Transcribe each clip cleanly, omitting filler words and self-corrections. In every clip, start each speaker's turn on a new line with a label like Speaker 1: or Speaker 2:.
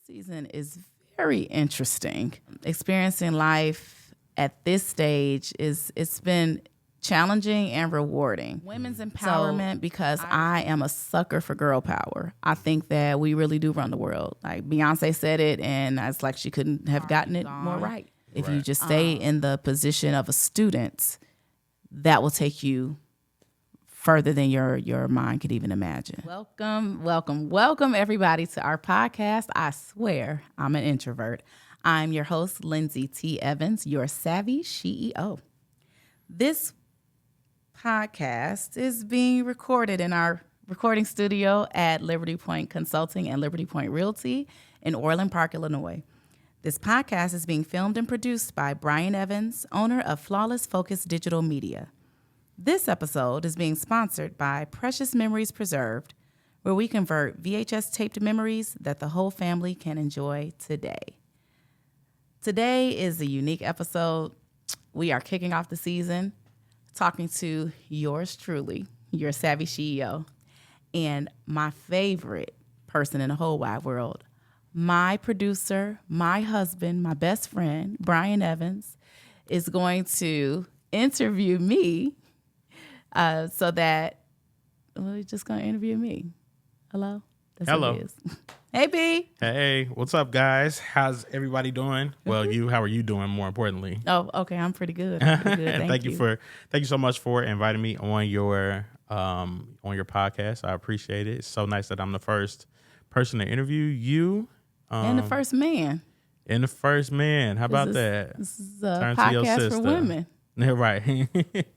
Speaker 1: Season is very interesting. Experiencing life at this stage it's been challenging and rewarding. Women's empowerment, because I am a sucker for girl power. I think that we really do run the world. Like Beyonce said it, and it's like she couldn't have gotten it more right. If you just stay in the position of a student, that will take you further than your mind could even imagine. Welcome everybody to our podcast. I swear I'm an introvert. I'm your host, Lindsey T. Evans, your Savvy SheEO. This podcast is being recorded in our recording studio at Liberty Point Consulting and Liberty Point Realty in Orland Park, Illinois. This podcast is being filmed and produced by Bryan Evans, owner of Flawless Focus Digital Media. This episode is being sponsored by Precious Memories Preserved, where we convert VHS taped memories that the whole family can enjoy today. Today is a unique episode. We are kicking off the season talking to yours truly, your Savvy SheEO, and my favorite person in the whole wide world, my producer, my husband, my best friend, Bryan Evans, is going to interview me. So that we're just going to interview me. Hello? That's
Speaker 2: Hello.
Speaker 1: What it is. Hey, B.
Speaker 2: Hey, what's up, guys? How's everybody doing? Well, how are you doing, more importantly?
Speaker 1: Oh, okay. I'm pretty good. Thank you.
Speaker 2: Thank you so much for inviting me on your podcast. I appreciate it. It's so nice that I'm the first person to interview you.
Speaker 1: And the first man.
Speaker 2: How about that?
Speaker 1: This is a podcast for women.
Speaker 2: Yeah, right.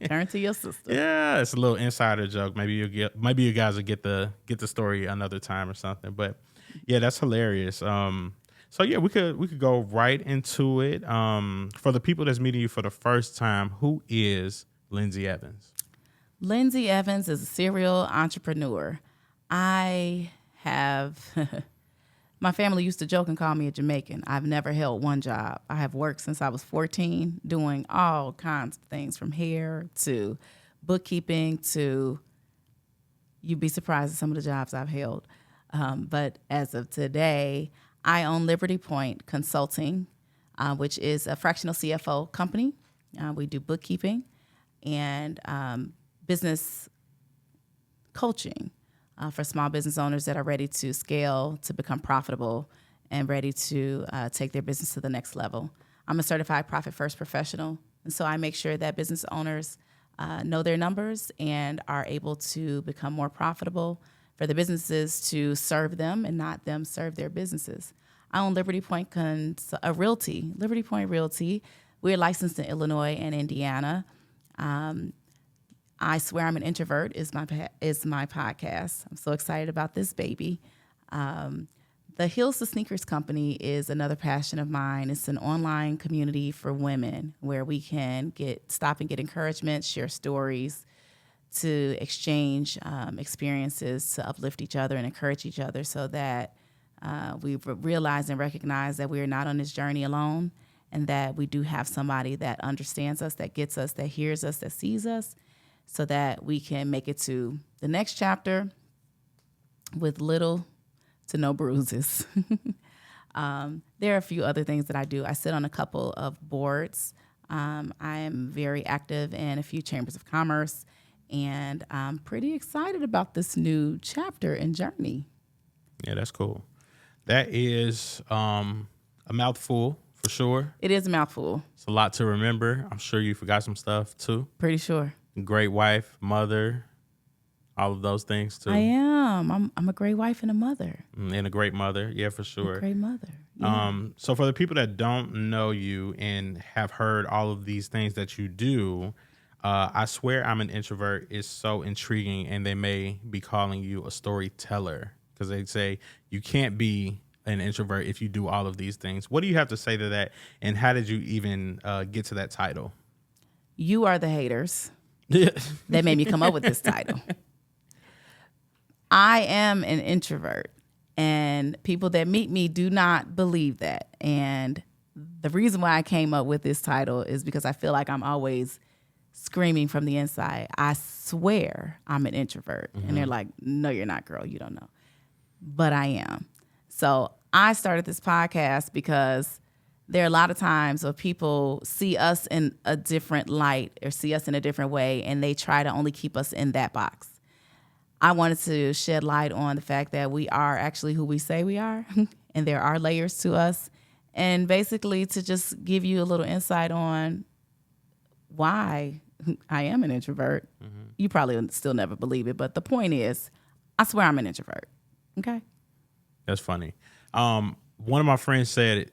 Speaker 1: Turn to your sister.
Speaker 2: Yeah, it's a little insider joke. Maybe you guys will get the story another time or something. But yeah, that's hilarious. So yeah, we could go right into it. For the people that's meeting you for the first time, who is Lindsey Evans?
Speaker 1: Lindsey Evans is a serial entrepreneur. I have my family used to joke and call me a Jamaican. I've never held one job. I have worked since I was 14, doing all kinds of things, from hair to bookkeeping to, you'd be surprised at some of the jobs I've held. But as of today, I own Liberty Point Consulting, which is a fractional CFO company. We do bookkeeping and business coaching for small business owners that are ready to scale, to become profitable, and ready to take their business to the next level. I'm a certified Profit First professional, and so I make sure that business owners know their numbers and are able to become more profitable, for the businesses to serve them and not them serve their businesses. I own Liberty Point Realty. Liberty Point Realty. We're licensed in Illinois and Indiana. I Swear I'm an Introvert is my podcast. I'm so excited about this baby. The Heels to Sneakers Company is another passion of mine. It's an online community for women where we can stop and get encouragement, share stories, to exchange experiences, to uplift each other and encourage each other, so that we realize and recognize that we are not on this journey alone, and that we do have somebody that understands us, that gets us, that hears us, that sees us, so that we can make it to the next chapter with little to no bruises. There are a few other things that I do. I sit on a couple of boards. I am very active in a few chambers of commerce, and I'm pretty excited about this new chapter and journey.
Speaker 2: Yeah, that's cool. That is a mouthful for sure.
Speaker 1: It is a mouthful.
Speaker 2: It's a lot to remember. I'm sure you forgot some stuff too.
Speaker 1: Pretty sure.
Speaker 2: Great wife, mother, all of those things too.
Speaker 1: I am. I'm a great wife and a mother.
Speaker 2: And a great mother. Yeah, for sure.
Speaker 1: A great mother. Yeah.
Speaker 2: So for the people that don't know you and have heard all of these things that you do, I Swear I'm an Introvert is so intriguing, and they may be calling you a storyteller, because they say you can't be an introvert if you do all of these things. What do you have to say to that, and how did you even get to that title?
Speaker 1: You are the haters that made me come up with this title. I am an introvert, and people that meet me do not believe that. And the reason why I came up with this title is because I feel like I'm always screaming from the inside, I swear I'm an introvert. Mm-hmm. And they're like, no, you're not, girl. You don't know. But I am. So I started this podcast because there are a lot of times where people see us in a different light or see us in a different way, and they try to only keep us in that box. I wanted to shed light on the fact that we are actually who we say we are, and there are layers to us, and basically to just give you a little insight on why I am an introvert. Mm-hmm. You probably still never believe it, but the point is, I swear I'm an introvert. Okay?
Speaker 2: That's funny. One of my friends said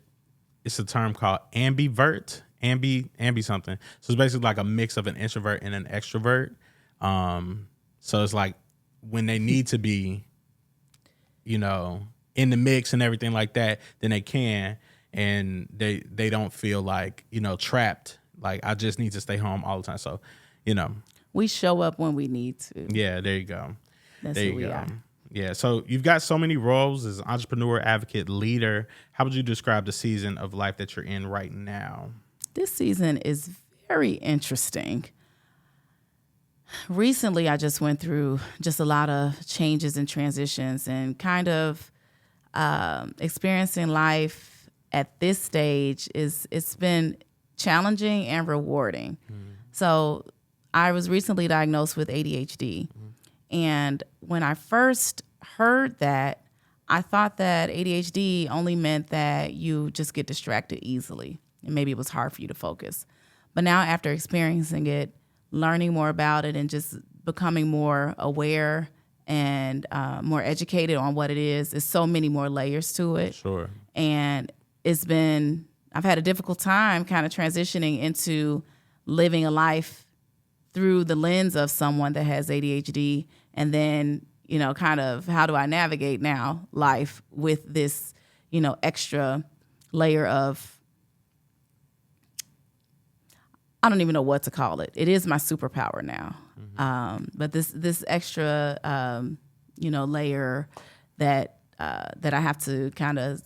Speaker 2: it's a term called ambivert, ambi something. So it's basically like a mix of an introvert and an extrovert. So it's like when they need to be, in the mix and everything like that, then they can, and they don't feel like, trapped. Like, I just need to stay home all the time. So,
Speaker 1: we show up when we need to.
Speaker 2: Yeah, there you go.
Speaker 1: That's who we are.
Speaker 2: Yeah, so you've got so many roles as entrepreneur, advocate, leader. How would you describe the season of life that you're in right now?
Speaker 1: This season is very interesting. Recently, I just went through just a lot of changes and transitions, and kind of experiencing life at this stage it's been challenging and rewarding. So I was recently diagnosed with ADHD. And when I first heard that, I thought that ADHD only meant that you just get distracted easily, and maybe it was hard for you to focus. But now, after experiencing it, learning more about it, and just becoming more aware and more educated on what it is, there's so many more layers to it.
Speaker 2: Sure.
Speaker 1: And I've had a difficult time kind of transitioning into living a life through the lens of someone that has ADHD, and then, kind of how do I navigate now life with this, extra layer of, I don't even know what to call it. It is my superpower now. Mm-hmm. But this extra, layer that I have to kind of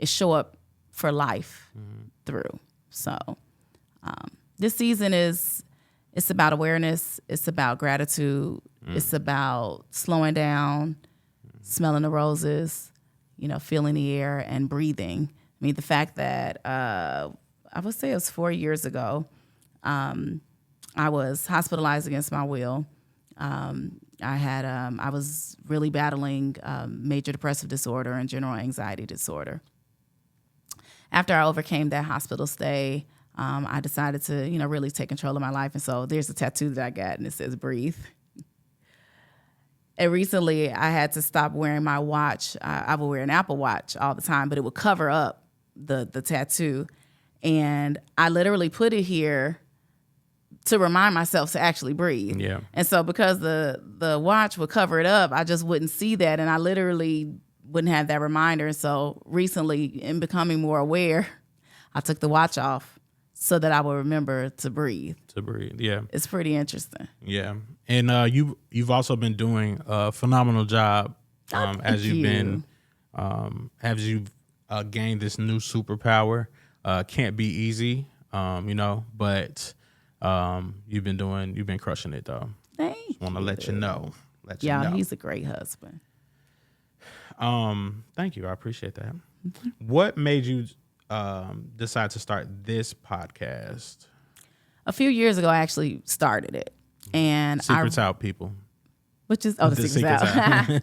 Speaker 1: show up for life through. So this season it's about awareness. It's about gratitude. It's about slowing down, smelling the roses, feeling the air and breathing. I mean, the fact that I would say it was 4 years ago, I was hospitalized against my will. I was really battling major depressive disorder and general anxiety disorder. After I overcame that hospital stay, I decided to, really take control of my life. And so there's a tattoo that I got, and it says breathe. And recently I had to stop wearing my watch. I would wear an Apple Watch all the time, but it would cover up the tattoo. And I literally put it here to remind myself to actually breathe.
Speaker 2: Yeah.
Speaker 1: And so because the watch would cover it up, I just wouldn't see that. And I literally wouldn't have that reminder. And so recently, in becoming more aware, I took the watch off so that I will remember to breathe.
Speaker 2: To breathe, yeah.
Speaker 1: It's pretty interesting.
Speaker 2: Yeah. And you've also been doing a phenomenal job as you've gained this new superpower. Can't be easy, but you've been crushing it though.
Speaker 1: Thank you.
Speaker 2: Want to let you know.
Speaker 1: He's a great husband.
Speaker 2: Thank you. I appreciate that. What made you decide to start this podcast?
Speaker 1: A few years ago, I actually started it, and
Speaker 2: Secrets out, people.
Speaker 1: Which is the secrets out.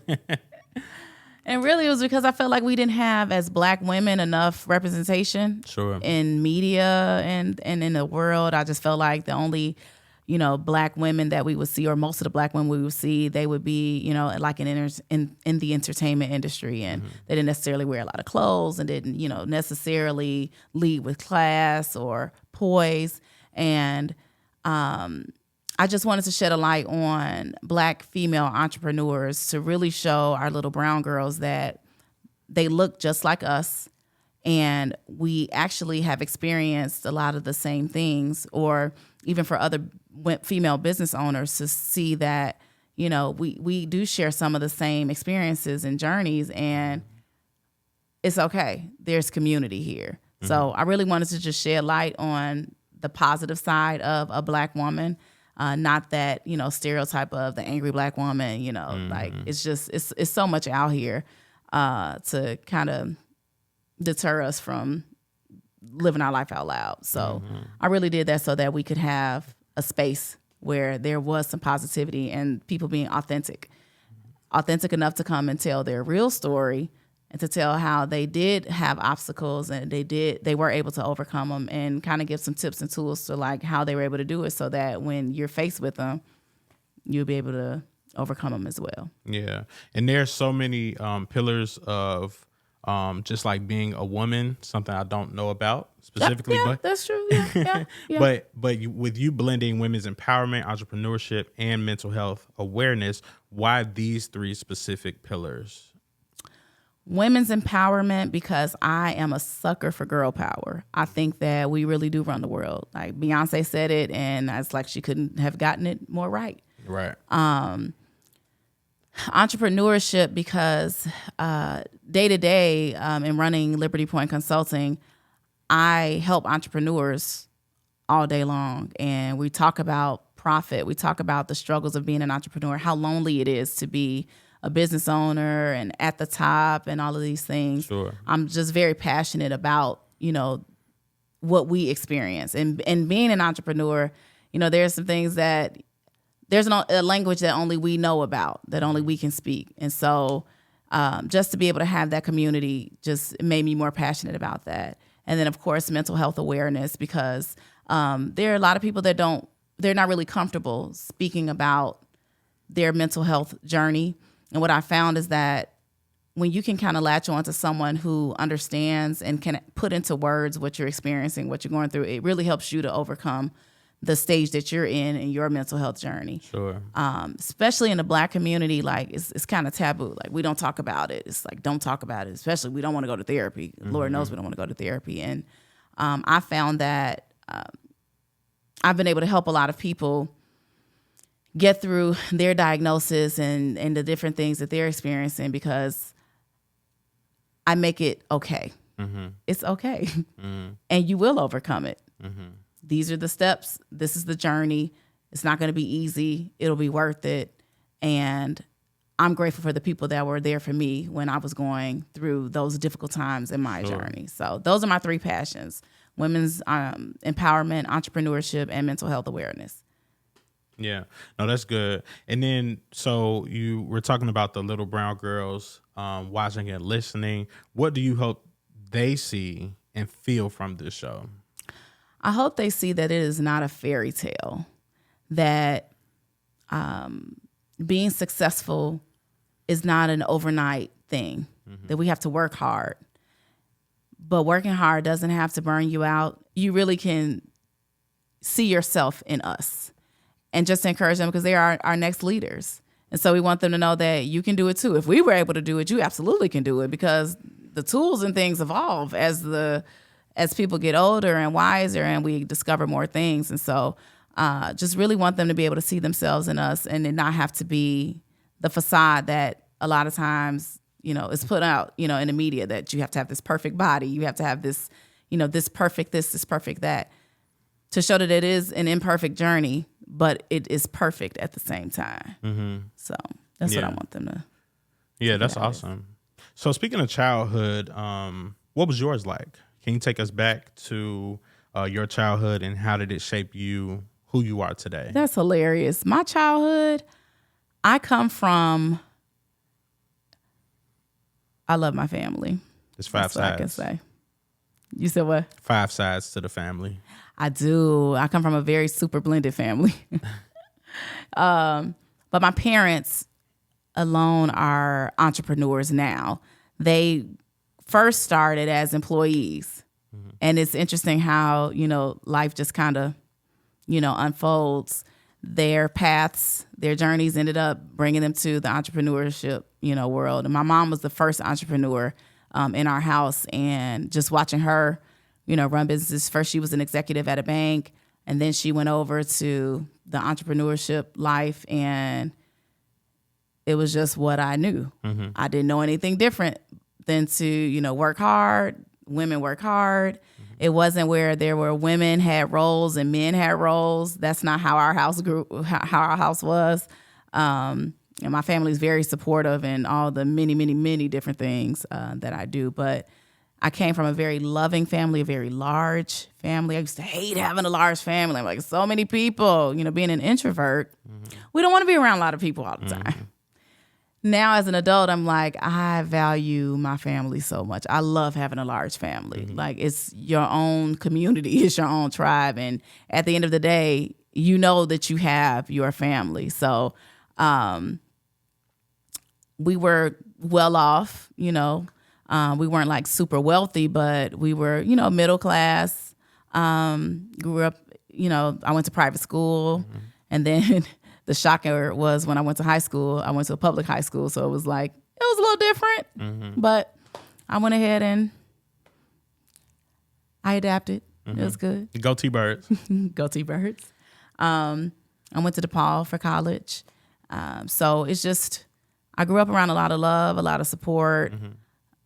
Speaker 1: And really, it was because I felt like we didn't have, as Black women, enough representation in media and in the world. I just felt like the only, Black women that we would see, or most of the Black women we would see, they would be, like in the entertainment industry, and they didn't necessarily wear a lot of clothes, and didn't, necessarily lead with class or poise. And I just wanted to shed a light on Black female entrepreneurs to really show our little brown girls that they look just like us, and we actually have experienced a lot of the same things, or even for other female business owners to see that, we do share some of the same experiences and journeys, and it's okay. There's community here. Mm-hmm. So I really wanted to just shed light on the positive side of a Black woman. Not that, stereotype of the angry Black woman, like it's just, it's so much out here. to kind of deter us from living our life out loud. So I really did that so that we could have a space where there was some positivity and people being authentic enough to come and tell their real story and to tell how they did have obstacles and they were able to overcome them, and kind of give some tips and tools to like how they were able to do it, so that when you're faced with them, you'll be able to overcome them as well.
Speaker 2: Yeah. And there's so many pillars of just like being a woman, something I don't know about specifically.
Speaker 1: Yeah,
Speaker 2: but
Speaker 1: that's true. Yeah.
Speaker 2: with you blending women's empowerment, entrepreneurship, and mental health awareness, why these three specific pillars?
Speaker 1: Women's empowerment, because I am a sucker for girl power. I think that we really do run the world. Like Beyonce said it, and it's like she couldn't have gotten it more right.
Speaker 2: Right.
Speaker 1: Entrepreneurship, because day to day in running Liberty Point Consulting, I help entrepreneurs all day long. And we talk about profit. We talk about the struggles of being an entrepreneur, how lonely it is to be a business owner and at the top and all of these things.
Speaker 2: Sure.
Speaker 1: I'm just very passionate about, what we experience. And being an entrepreneur, there's some things that there's a language that only we know about, that only we can speak. And so just to be able to have that community just made me more passionate about that. And then, of course, mental health awareness, because there are a lot of people that they're not really comfortable speaking about their mental health journey. And what I found is that when you can kind of latch on to someone who understands and can put into words what you're experiencing, what you're going through, it really helps you to overcome the stage that you're in your mental health journey.
Speaker 2: Sure.
Speaker 1: Especially in the Black community, like it's kind of taboo. Like we don't talk about it. It's like, don't talk about it. Especially we don't want to go to therapy. Lord knows we don't want to go to therapy. And I found that I've been able to help a lot of people get through their diagnosis and the different things that they're experiencing, because I make it okay. It's okay. And you will overcome it. These are the steps. This is the journey. It's not going to be easy. It'll be worth it. And I'm grateful for the people that were there for me when I was going through those difficult times in my journey. So those are my three passions: women's empowerment, entrepreneurship, and mental health awareness.
Speaker 2: Yeah, no, that's good. And then, so you were talking about the little brown girls watching and listening. What do you hope they see and feel from this show?
Speaker 1: I hope they see that it is not a fairy tale, that being successful is not an overnight thing, that we have to work hard. But working hard doesn't have to burn you out. You really can see yourself in us, and just to encourage them, because they are our next leaders. And so we want them to know that you can do it too. If we were able to do it, you absolutely can do it, because the tools and things evolve as people get older and wiser and we discover more things. And so just really want them to be able to see themselves in us, and it not have to be the facade that a lot of times, is put out, in the media, that you have to have this perfect body. You have to have this, this perfect this perfect that, to show that it is an imperfect journey, but it is perfect at the same time. So that's what I want them to.
Speaker 2: Yeah, that's awesome. So speaking of childhood, what was yours like? Can you take us back to your childhood, and how did it shape you, who you are today? That's
Speaker 1: hilarious. My childhood, I love my family.
Speaker 2: There's five sides.
Speaker 1: I can say. You said what?
Speaker 2: 5 sides to the family.
Speaker 1: I do. I come from a very super blended family. But my parents alone are entrepreneurs now. They first started as employees. And it's interesting how, life just kind of, unfolds. Their paths, their journeys ended up bringing them to the entrepreneurship, world. And my mom was the first entrepreneur in our house, and just watching her, run businesses. First, she was an executive at a bank, and then she went over to the entrepreneurship life, and it was just what I knew. I didn't know anything different than to, work hard. Women work hard. It wasn't where there were women had roles and men had roles. That's not how our house grew, how our house was. And my family is very supportive in all the many, many, many different things that I do. But I came from a very loving family, a very large family. I used to hate having a large family. I'm like, so many people, being an introvert, we don't want to be around a lot of people all the time. Now, as an adult, I'm like, I value my family so much. I love having a large family. Like, it's your own community, it's your own tribe. And at the end of the day, you know that you have your family. So we were well off, we weren't like super wealthy, but we were, middle class. Grew up, I went to private school, and then the shocker was when I went to high school, I went to a public high school. So it was like, it was a little different, but I went ahead and I adapted. It was good.
Speaker 2: Go T-Birds.
Speaker 1: Go T-Birds. I went to DePaul for college. So it's just, I grew up around a lot of love, a lot of support,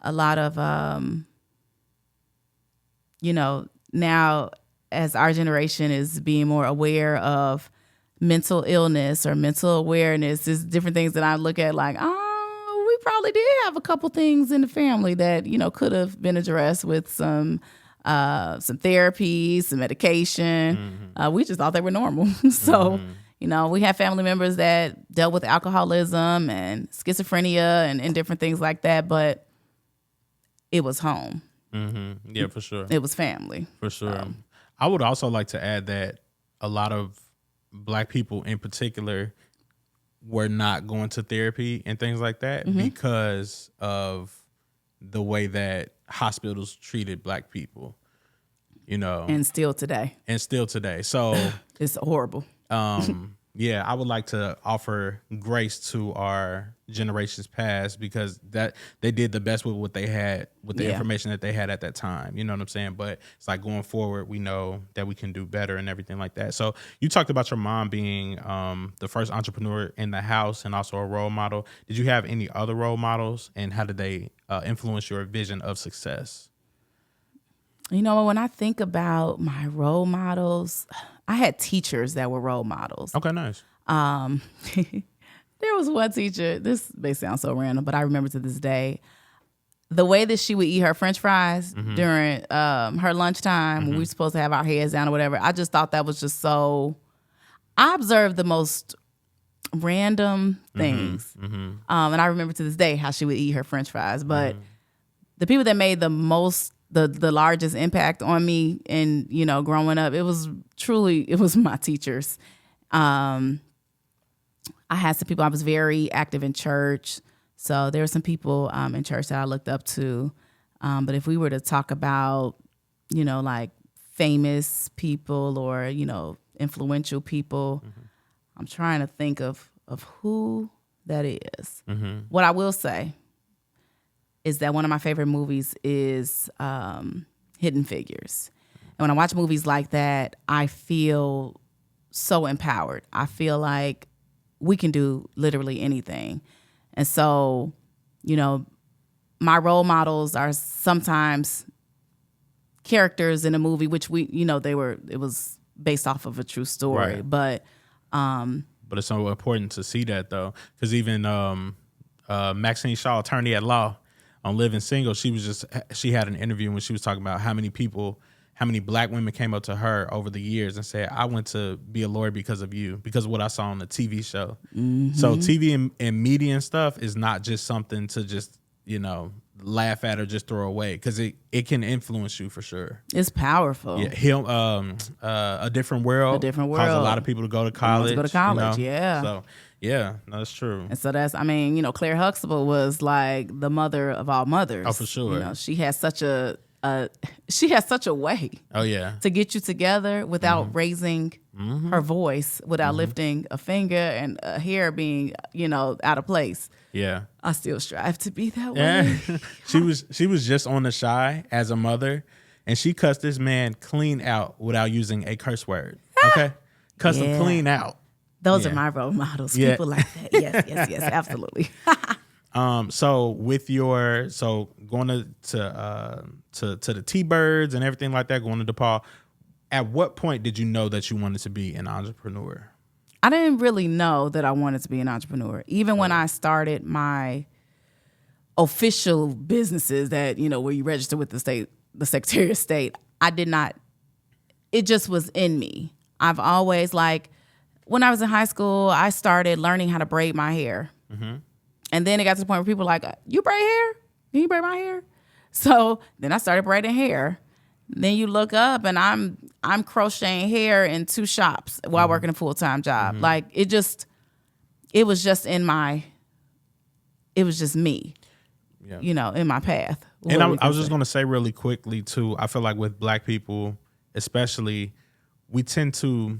Speaker 1: a lot of, now as our generation is being more aware of mental illness or mental awareness, is different things that I look at like, we probably did have a couple things in the family that, could have been addressed with some therapy, some medication. We just thought they were normal. So, we have family members that dealt with alcoholism and schizophrenia and different things like that, but it was home.
Speaker 2: Yeah, for sure.
Speaker 1: It was family.
Speaker 2: For sure. I would also like to add that a lot of Black people in particular were not going to therapy and things like that because of the way that hospitals treated Black people,
Speaker 1: And still today.
Speaker 2: So
Speaker 1: it's horrible.
Speaker 2: Yeah, I would like to offer grace to our generations past because that they did the best with what they had, with the information that they had at that time. You know what I'm saying? But it's like going forward, we know that we can do better and everything like that. So you talked about your mom being the first entrepreneur in the house and also a role model. Did you have any other role models, and how did they influence your vision of success?
Speaker 1: When I think about my role models, I had teachers that were role models.
Speaker 2: Okay, nice.
Speaker 1: There was one teacher, this may sound so random, but I remember to this day, the way that she would eat her French fries during her lunchtime when we were supposed to have our heads down or whatever. I just thought that was just so, I observed the most random things. And I remember to this day how she would eat her French fries. But the people that made the most, the largest impact on me and, growing up, it was my teachers. I had some people, I was very active in church. So there were some people in church that I looked up to. But if we were to talk about, like famous people or, influential people, I'm trying to think of who that is. What I will say is that one of my favorite movies is Hidden Figures. And when I watch movies like that, I feel so empowered. I feel like we can do literally anything. And so, my role models are sometimes characters in a movie, which it was based off of a true story.
Speaker 2: Right.
Speaker 1: But
Speaker 2: it's so important to see that though, because even Maxine Shaw, attorney at law, on Living Single, she had an interview when she was talking about how many Black women came up to her over the years and said, I went to be a lawyer because of you, because of what I saw on the TV show. So TV and media and stuff is not just something to just, laugh at or just throw away, because it can influence you for sure.
Speaker 1: It's powerful.
Speaker 2: Yeah, A Different World. Caused a lot of people to go to college.
Speaker 1: Yeah.
Speaker 2: So, yeah, that's true.
Speaker 1: And so that's, Claire Huxtable was like the mother of all mothers.
Speaker 2: Oh, for sure.
Speaker 1: She has such a way.
Speaker 2: Oh, yeah.
Speaker 1: To get you together without raising her voice, without lifting a finger and a hair being, out of place.
Speaker 2: Yeah.
Speaker 1: I still strive to be that way.
Speaker 2: She was just on The Shy as a mother, and she cussed this man clean out without using a curse word. Okay? Cussed him clean out.
Speaker 1: Those are my role models.
Speaker 2: Yeah.
Speaker 1: People like that. Yes, absolutely.
Speaker 2: So going to the T-Birds and everything like that, going to DePaul, at what point did you know that you wanted to be an entrepreneur?
Speaker 1: I didn't really know that I wanted to be an entrepreneur. Even when I started my official businesses that, where you register with the Secretary of State, I did not, it just was in me. I've always when I was in high school, I started learning how to braid my hair. Mm-hmm. And then it got to the point where people were like, you braid hair? Can you braid my hair? So then I started braiding hair. Then you look up and I'm crocheting hair in 2 shops while working a full-time job. Mm-hmm. It was just me, in my path.
Speaker 2: And I was just going to say really quickly too, I feel like with Black people, especially, we tend to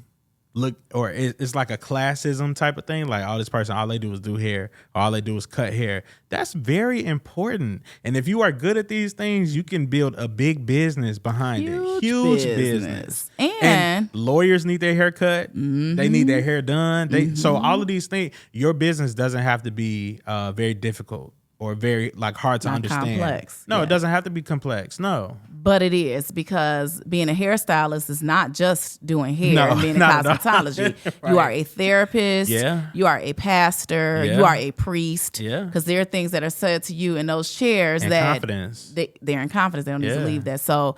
Speaker 2: look, or it's like a classism type of thing. Like, this person, all they do is do hair, or all they do is cut hair. That's very important. And if you are good at these things, you can build a big business behind it. Huge business. And lawyers need their hair cut. Mm-hmm. They need their hair done. So all of these things, your business doesn't have to be very difficult or very hard to understand.
Speaker 1: Complex.
Speaker 2: No, It doesn't have to be complex. No.
Speaker 1: But it is, because being a hairstylist is not just doing hair and being in cosmetology. Right. You are a therapist. Yeah. You are a pastor. Yeah. You are a priest. Yeah. Because there are things that are said to you in those chairs and that confidence. They're in confidence. They don't need to leave that. So,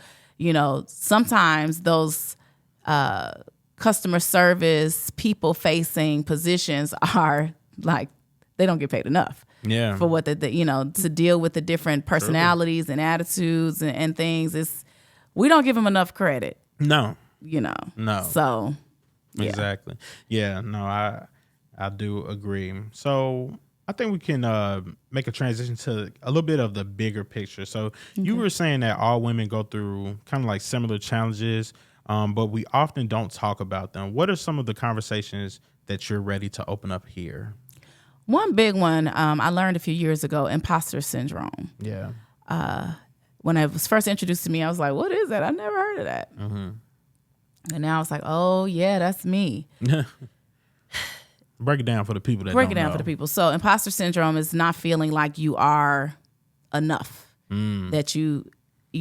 Speaker 1: sometimes those customer service, people-facing positions are they don't get paid enough. Yeah. For what to deal with the different personalities and attitudes and things. We don't give them enough credit.
Speaker 2: No.
Speaker 1: No. So. Yeah.
Speaker 2: Exactly. Yeah. No, I do agree. So I think we can make a transition to a little bit of the bigger picture. So you were saying that all women go through kind of similar challenges, but we often don't talk about them. What are some of the conversations that you're ready to open up here?
Speaker 1: One big one I learned a few years ago, imposter syndrome. Yeah. When it was first introduced to me, I was like, what is that? I never heard of that. Mm-hmm. And now I was like, oh, yeah, that's me.
Speaker 2: Break it down for the people that don't know.
Speaker 1: Break it down for the people. So imposter syndrome is not feeling like you are enough, that you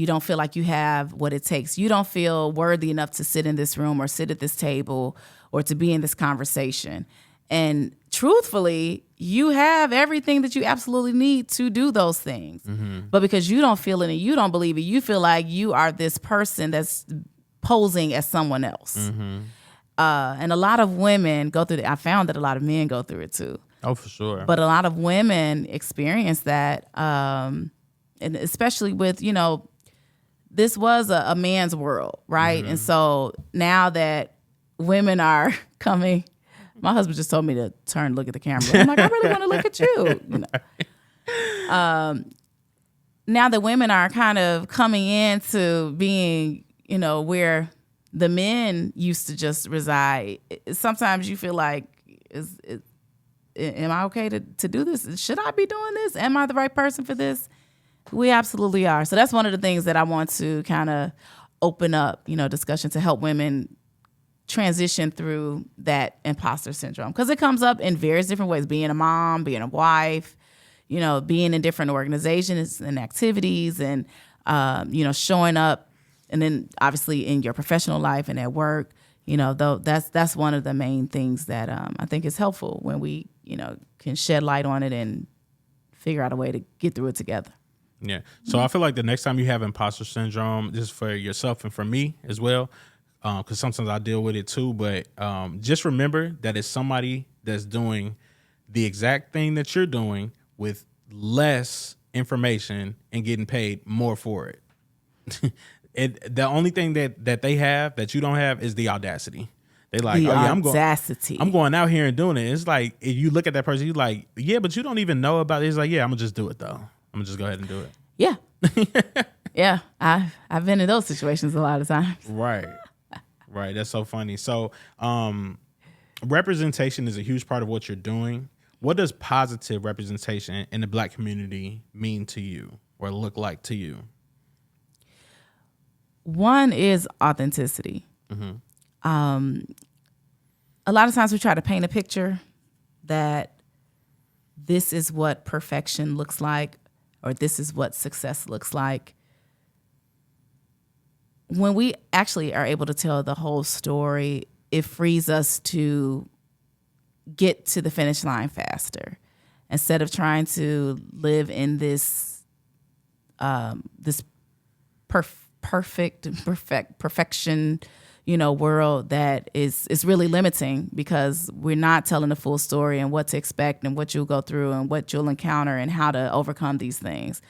Speaker 1: don't feel like you have what it takes. You don't feel worthy enough to sit in this room or sit at this table or to be in this conversation. And truthfully, you have everything that you absolutely need to do those things. Mm-hmm. But because you don't feel it and you don't believe it, you feel like you are this person that's posing as someone else. Mm-hmm. And a lot of women go through I found that a lot of men go through it too.
Speaker 2: Oh, for sure.
Speaker 1: But a lot of women experience that. And especially with, this was a man's world, right? Mm-hmm. And so now that women are coming... My husband just told me to look at the camera. I'm like, I really want to look at you. Now that women are kind of coming into being, where the men used to just reside, sometimes you feel like, am I okay to do this? Should I be doing this? Am I the right person for this? We absolutely are. So that's one of the things that I want to kind of open up, discussion to help women transition through that imposter syndrome, because it comes up in various different ways: being a mom, being a wife, being in different organizations and activities, and showing up, and then obviously in your professional life and at work. Though that's one of the main things that I think is helpful when we can shed light on it and figure out a way to get through it together.
Speaker 2: Yeah. So I feel like the next time you have imposter syndrome, just for yourself and for me as well, because sometimes I deal with it too, but just remember that it's somebody that's doing the exact thing that you're doing with less information and getting paid more for it. The only thing that they have that you don't have is the audacity. They like,
Speaker 1: audacity.
Speaker 2: I'm going out here and doing it. It's like, if you look at that person, you're like, yeah, but you don't even know about it. It's like, yeah, I'm gonna just do it though. I'm gonna just go ahead and do it.
Speaker 1: Yeah. Yeah. I've been in those situations a lot of times.
Speaker 2: Right. That's so funny. So representation is a huge part of what you're doing. What does positive representation in the Black community mean to you or look like to you?
Speaker 1: One is authenticity. Mm-hmm. A lot of times we try to paint a picture that this is what perfection looks like, or this is what success looks like. When we actually are able to tell the whole story, it frees us to get to the finish line faster instead of trying to live in this perfection, world that is really limiting, because we're not telling the full story and what to expect and what you'll go through and what you'll encounter and how to overcome these things.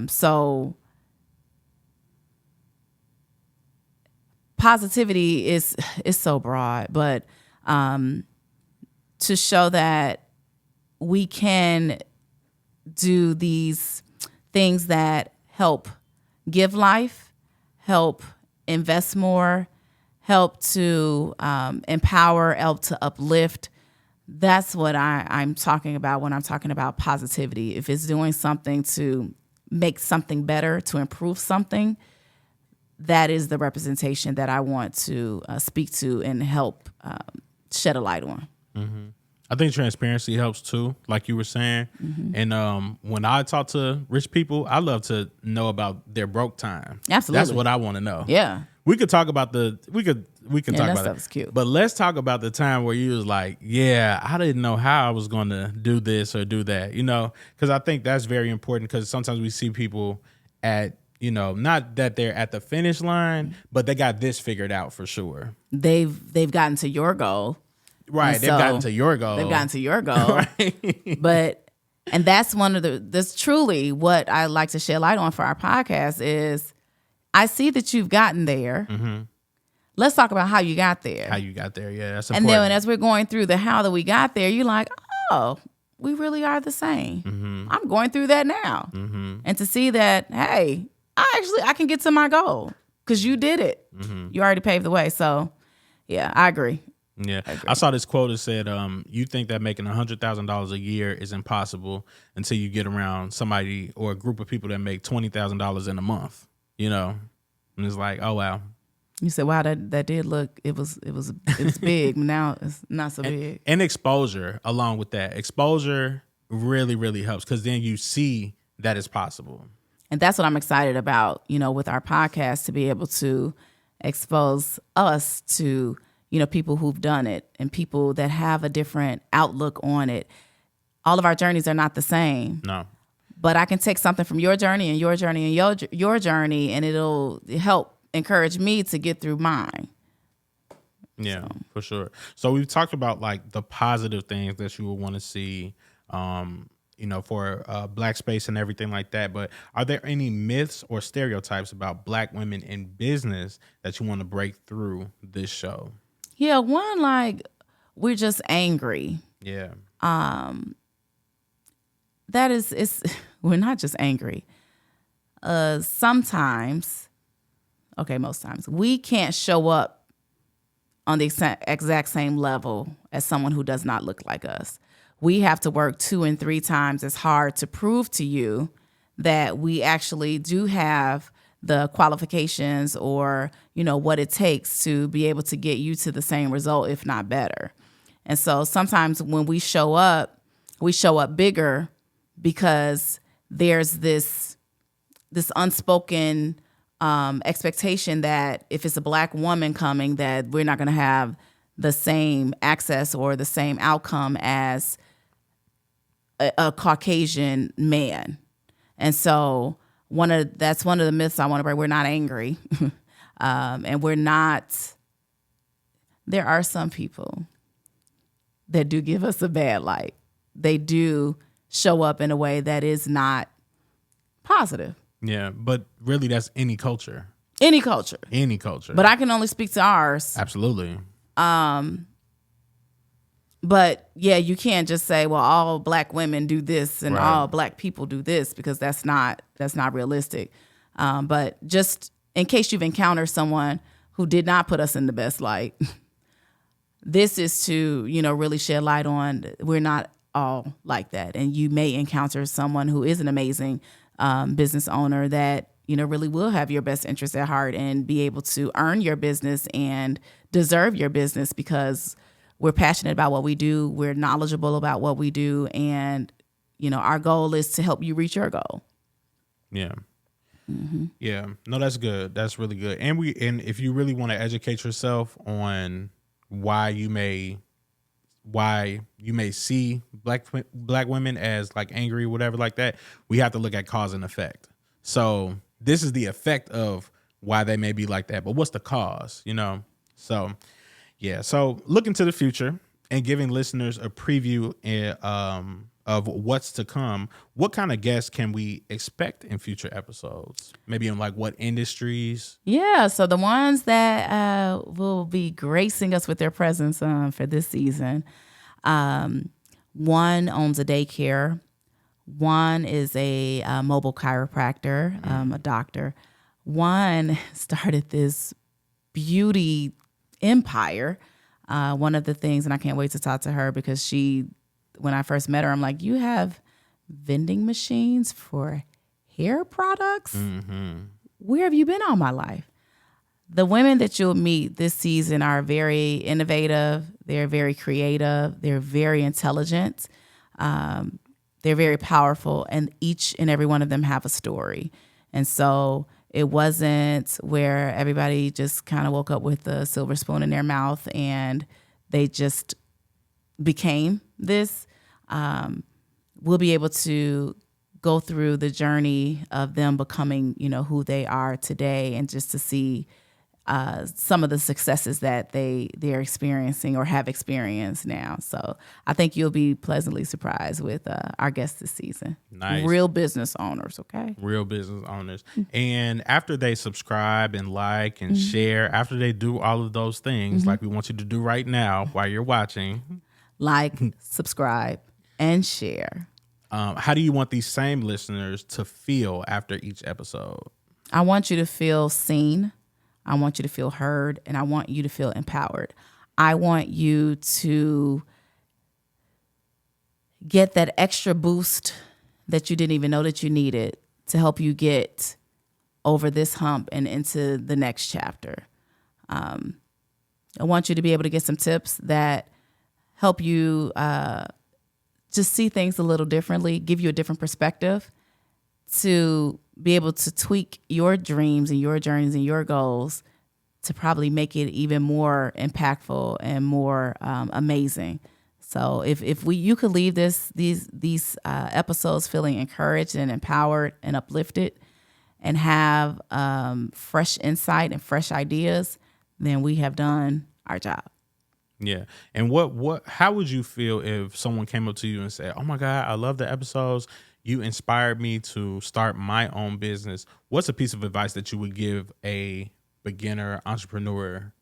Speaker 1: So positivity is so broad, but to show that we can do these things that help give life, help invest more, help to empower, help to uplift. That's what I'm talking about when I'm talking about positivity. If it's doing something to make something better, to improve something, that is the representation that I want to speak to and help shed a light on.
Speaker 2: Mm-hmm. I think transparency helps too, like you were saying. Mm-hmm. And when I talk to rich people, I love to know about their broke time.
Speaker 1: Absolutely.
Speaker 2: That's what I want to know.
Speaker 1: Yeah.
Speaker 2: We could talk about we can talk about
Speaker 1: that. Stuff's cute.
Speaker 2: But let's talk about the time where you was like, yeah, I didn't know how I was going to do this or do that, because I think that's very important, because sometimes we see people at, not that they're at the finish line, but they got this figured out for sure.
Speaker 1: They've gotten to your goal.
Speaker 2: Right. They've gotten to your goal.
Speaker 1: They've gotten to your goal.
Speaker 2: Right.
Speaker 1: And that's that's truly what I like to shed light on for our podcast is, I see that you've gotten there. Mm-hmm. Let's talk about how you got there.
Speaker 2: How you got there, yeah. That's
Speaker 1: important.
Speaker 2: important.
Speaker 1: And then as we're going through the how that we got there, you're like, oh, we really are the same. Mm-hmm. I'm going through that now. Mm-hmm. And to see that, hey, I can get to my goal because you did it. Mm-hmm. You already paved the way. So, yeah, I agree.
Speaker 2: Yeah, I saw this quote that said, you think that making $100,000 a year is impossible until you get around somebody or a group of people that make $20,000 in a month, and it's like, oh, wow.
Speaker 1: You said, wow, that did look, it was big. Now it's not so big.
Speaker 2: And exposure along with that. Exposure really, really helps, because then you see that it's possible.
Speaker 1: And that's what I'm excited about, with our podcast, to be able to expose us to people who've done it and people that have a different outlook on it. All of our journeys are not the same.
Speaker 2: No.
Speaker 1: But I can take something from your journey and your journey and your journey, and it'll help encourage me to get through mine.
Speaker 2: Yeah, for sure. So we've talked about like the positive things that you would want to see, for Black space and everything like that. But are there any myths or stereotypes about Black women in business that you want to break through this show?
Speaker 1: Yeah, one, like, we're just angry.
Speaker 2: Yeah.
Speaker 1: That is, we're not just angry. Sometimes, most times, we can't show up on the exact same level as someone who does not look like us. We have to work 2 and 3 times as hard to prove to you that we actually do have the qualifications or, what it takes to be able to get you to the same result, if not better. And so sometimes when we show up bigger because there's this unspoken expectation that if it's a Black woman coming, that we're not going to have the same access or the same outcome as a Caucasian man. And so that's one of the myths I want to break. We're not angry. And we're not, there are some people that do give us a bad light. They do show up in a way that is not positive.
Speaker 2: Yeah, but really that's any culture.
Speaker 1: Any culture.
Speaker 2: Any culture.
Speaker 1: But I can only speak to ours.
Speaker 2: Absolutely.
Speaker 1: But yeah, you can't just say, well, all Black women do this and all Black people do this, because that's not realistic. But just in case you've encountered someone who did not put us in the best light, this is to, really shed light on, we're not all like that. And you may encounter someone who is an amazing business owner that, really will have your best interest at heart and be able to earn your business and deserve your business, because we're passionate about what we do. We're knowledgeable about what we do. And, our goal is to help you reach your goal.
Speaker 2: Yeah. Mm-hmm. Yeah. No, that's good. That's really good. And if you really want to educate yourself on why you may why you may see black women as like angry, whatever like that. We have to look at cause and effect. So this is the effect of why they may be like that, but what's the cause, you know? So yeah, so looking to the future and giving listeners a preview of what's to come, what kind of guests can we expect in future episodes? Maybe in like what industries?
Speaker 1: Yeah, so the ones that will be gracing us with their presence for this season, one owns a daycare. One is a mobile chiropractor, a doctor. One started this beauty empire. One of the things, and I can't wait to talk to her because when I first met her, I'm like, you have vending machines for hair products? Where have you been all my life? The women that you'll meet this season are very innovative. They're very creative. They're very intelligent. They're very powerful, and each and every one of them have a story. And so it wasn't where everybody just kind of woke up with a silver spoon in their mouth and they just became this. We'll be able to go through the journey of them becoming, who they are today, and just to see some of the successes that they're experiencing or have experienced now. So I think you'll be pleasantly surprised with our guests this season.
Speaker 2: Nice.
Speaker 1: Real business owners, okay?
Speaker 2: Real business owners. And after they subscribe and like and share, after they do all of those things, like we want you to do right now while you're watching.
Speaker 1: Like, subscribe, and share.
Speaker 2: How do you want these same listeners to feel after each episode?
Speaker 1: I want you to feel seen. I want you to feel heard, and I want you to feel empowered. I want you to get that extra boost that you didn't even know that you needed to help you get over this hump and into the next chapter. I want you to be able to get some tips that help you just see things a little differently, give you a different perspective, to be able to tweak your dreams and your journeys and your goals to probably make it even more impactful and more amazing. So if you could leave these episodes feeling encouraged and empowered and uplifted, and have fresh insight and fresh ideas, then we have done our job.
Speaker 2: Yeah. And how would you feel if someone came up to you and said, "Oh my God, I love the episodes. You inspired me to start my own business." What's a piece of advice that you would give a beginner entrepreneur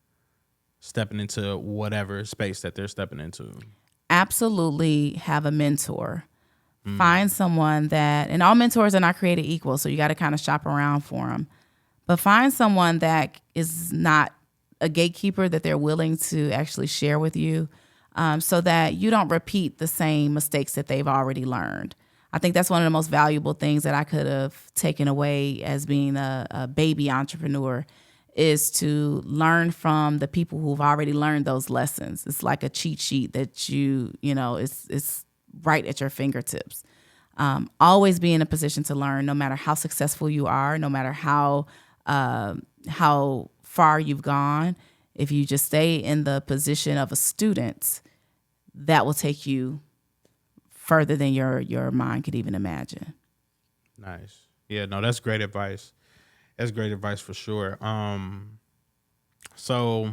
Speaker 2: stepping into whatever space that they're stepping into?
Speaker 1: Absolutely have a mentor. Find someone and all mentors are not created equal, so you got to kind of shop around for them. But find someone that is not a gatekeeper, that they're willing to actually share with you, so that you don't repeat the same mistakes that they've already learned. I think that's one of the most valuable things that I could have taken away as being a baby entrepreneur, is to learn from the people who've already learned those lessons. It's like a cheat sheet that it's right at your fingertips. Always be in a position to learn, no matter how successful you are, no matter how far you've gone. If you just stay in the position of a student, that will take you further than your mind could even imagine.
Speaker 2: Nice. Yeah, no, that's great advice. That's great advice for sure. So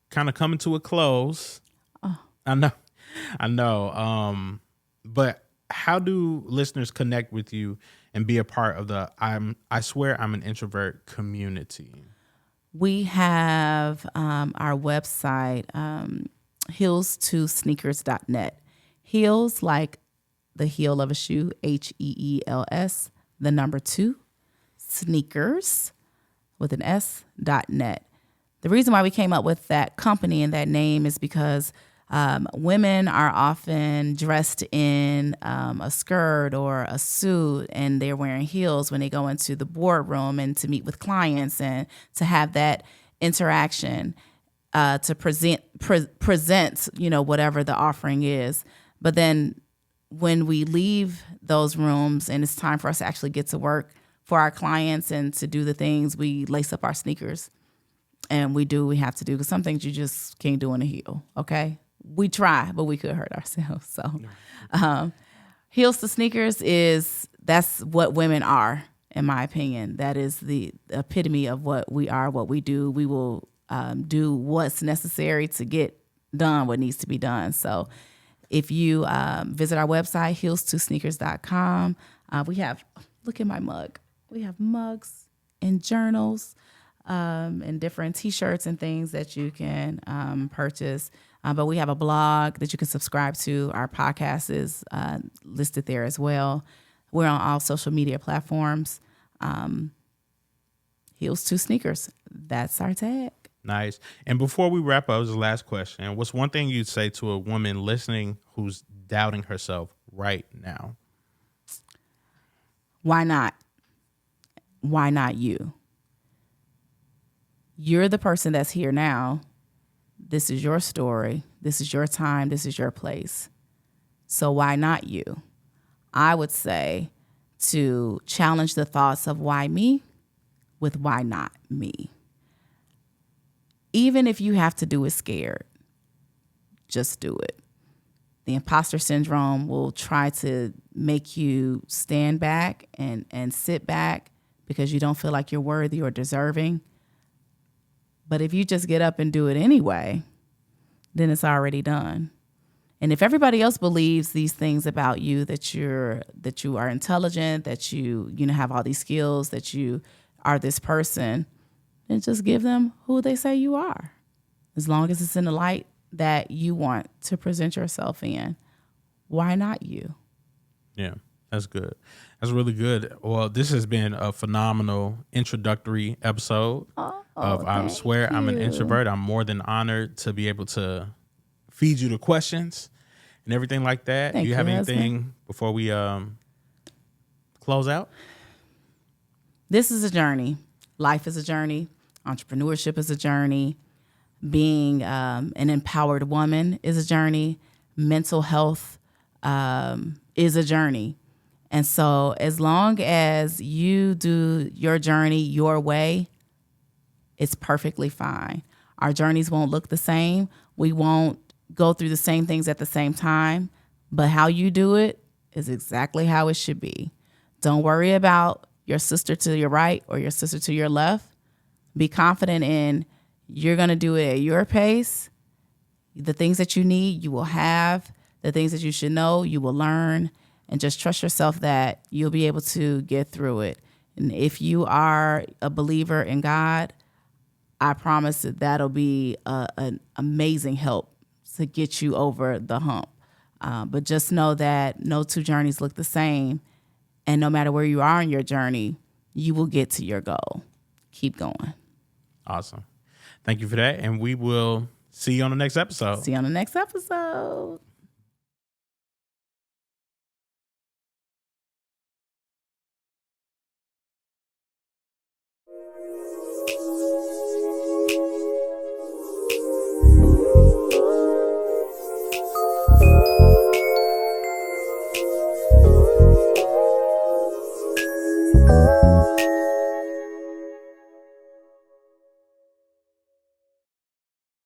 Speaker 2: kind of coming to a close.
Speaker 1: Oh.
Speaker 2: I know. But how do listeners connect with you and be a part of the I Swear I'm an Introvert community?
Speaker 1: We have our website, heels2sneakers.net. Heels like the heel of a shoe, HEELS, the number 2, sneakers with an S.net. The reason why we came up with that company and that name is because women are often dressed in a skirt or a suit, and they're wearing heels when they go into the boardroom and to meet with clients and to have that interaction to present whatever the offering is. But then when we leave those rooms and it's time for us to actually get to work for our clients and to do the things, we lace up our sneakers and we have to do, because some things you just can't do in a heel, okay? we try, but we could hurt ourselves. So heels to sneakers that's what women are, in my opinion. That is the epitome of what we are, what we do. We will do what's necessary to get done what needs to be done. So if you visit our website, heels2sneakers.com, we have, look at my mug. We have mugs and journals and different T-shirts and things that you can purchase. But we have a blog that you can subscribe to. Our podcast is listed there as well. We're on all social media platforms. Heels to sneakers. That's our tag.
Speaker 2: Nice. And before we wrap up, this is the last question. What's one thing you'd say to a woman listening who's doubting herself right now?
Speaker 1: Why not? Why not you? You're the person that's here now. This is your story. This is your time. This is your place. So why not you? I would say to challenge the thoughts of why me with why not me. Even if you have to do it scared, just do it. The imposter syndrome will try to make you stand back and sit back because you don't feel like you're worthy or deserving. But if you just get up and do it anyway, then it's already done. And if everybody else believes these things about you, that you are intelligent, that you have all these skills, that you are this person, then just give them who they say you are. As long as it's in the light that you want to present yourself in, why not you?
Speaker 2: Yeah, that's good. That's really good. Well, this has been a phenomenal introductory episode of I Swear I'm an Introvert. I'm more than honored to be able to feed you the questions and everything like that. Do you have anything before we close out?
Speaker 1: This is a journey. Life is a journey. Entrepreneurship is a journey. Being an empowered woman is a journey. Mental health is a journey. And so as long as you do your journey your way, it's perfectly fine. Our journeys won't look the same. We won't go through the same things at the same time. But how you do it is exactly how it should be. Don't worry about your sister to your right or your sister to your left. Be confident in you're going to do it at your pace. The things that you need, you will have. The things that you should know, you will learn. And just trust yourself that you'll be able to get through it. And if you are a believer in God, I promise that that'll be an amazing help to get you over the hump. But just know that no two journeys look the same. And no matter where you are in your journey, you will get to your goal. Keep going.
Speaker 2: Awesome. Thank you for that. And we will see you on the next episode.
Speaker 1: See you on the next episode.